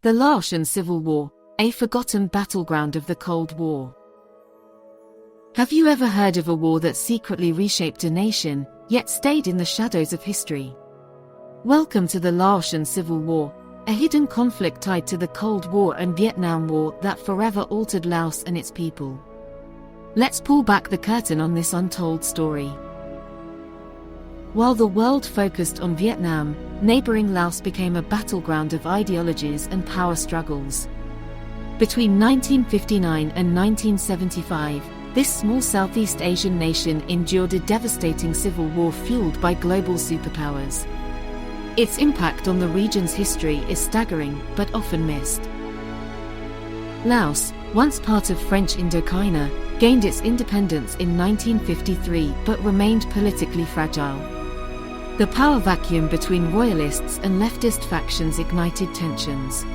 The Laotian Civil War, a forgotten battleground of the Cold War. Have you ever heard of a war that secretly reshaped a nation, yet stayed in the shadows of history? Welcome to the Laotian Civil War, a hidden conflict tied to the Cold War and Vietnam War that forever altered Laos and its people. Let's pull back the curtain on this untold story. While the world focused on Vietnam, neighboring Laos became a battleground of ideologies and power struggles. Between 1959 and 1975, this small Southeast Asian nation endured a devastating civil war fueled by global superpowers. Its impact on the region's history is staggering, but often missed. Laos, once part of French Indochina, gained its independence in 1953 but remained politically fragile. The power vacuum between royalists and leftist factions ignited tensions.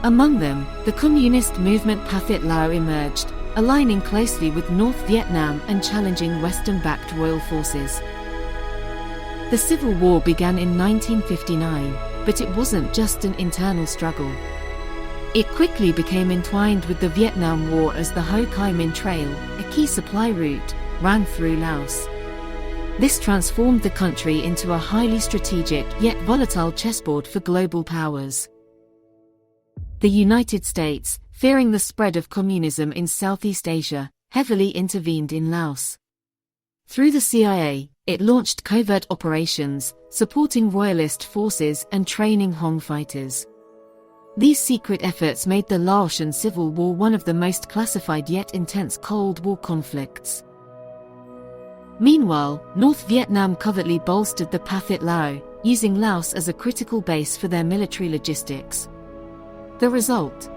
Among them, the communist movement Pathet Lao emerged, aligning closely with North Vietnam and challenging Western-backed royal forces. The Civil War began in 1959, but it wasn't just an internal struggle. It quickly became entwined with the Vietnam War as the Ho Chi Minh Trail, a key supply route, ran through Laos. This transformed the country into a highly strategic yet volatile chessboard for global powers. The United States, fearing the spread of communism in Southeast Asia, heavily intervened in Laos. Through the CIA, it launched covert operations, supporting royalist forces and training Hong fighters. These secret efforts made the Laotian Civil War one of the most classified yet intense Cold War conflicts. Meanwhile, North Vietnam covertly bolstered the Pathet Lao, using Laos as a critical base for their military logistics. The result?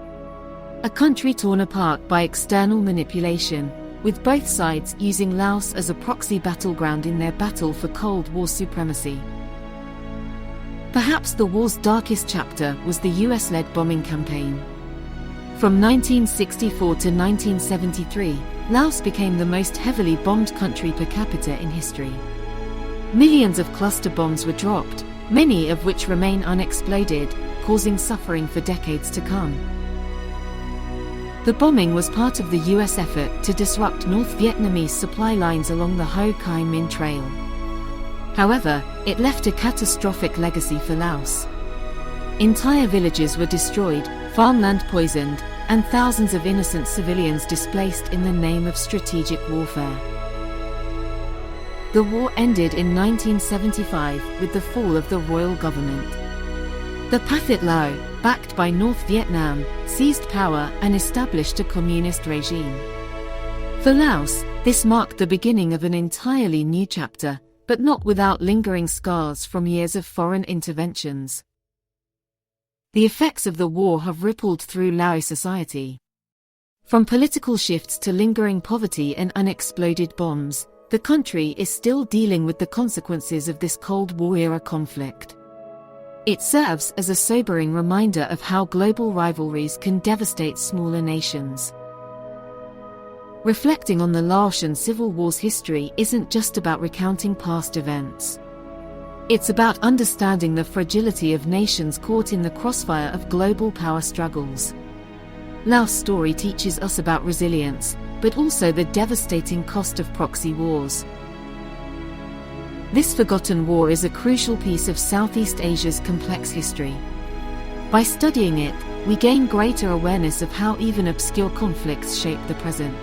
A country torn apart by external manipulation, with both sides using Laos as a proxy battleground in their battle for Cold War supremacy. Perhaps the war's darkest chapter was the US-led bombing campaign. From 1964 to 1973, Laos became the most heavily bombed country per capita in history. Millions of cluster bombs were dropped, many of which remain unexploded, causing suffering for decades to come. The bombing was part of the US effort to disrupt North Vietnamese supply lines along the Ho Chi Minh Trail. However, it left a catastrophic legacy for Laos. Entire villages were destroyed, farmland poisoned, and thousands of innocent civilians displaced in the name of strategic warfare. The war ended in 1975 with the fall of the royal government. The Pathet Lao, backed by North Vietnam, seized power and established a communist regime. For Laos, this marked the beginning of an entirely new chapter, but not without lingering scars from years of foreign interventions. The effects of the war have rippled through Lao society. From political shifts to lingering poverty and unexploded bombs, the country is still dealing with the consequences of this Cold War-era conflict. It serves as a sobering reminder of how global rivalries can devastate smaller nations. Reflecting on the Laotian Civil War's history isn't just about recounting past events. It's about understanding the fragility of nations caught in the crossfire of global power struggles. Laos' story teaches us about resilience, but also the devastating cost of proxy wars. This forgotten war is a crucial piece of Southeast Asia's complex history. By studying it, we gain greater awareness of how even obscure conflicts shape the present.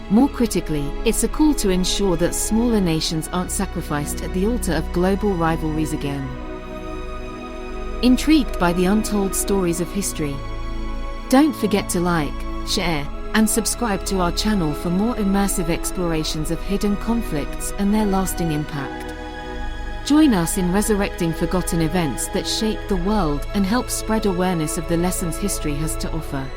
More critically, it's a call to ensure that smaller nations aren't sacrificed at the altar of global rivalries again. Intrigued by the untold stories of history? Don't forget to like, share, and subscribe to our channel for more immersive explorations of hidden conflicts and their lasting impact. Join us in resurrecting forgotten events that shape the world and help spread awareness of the lessons history has to offer.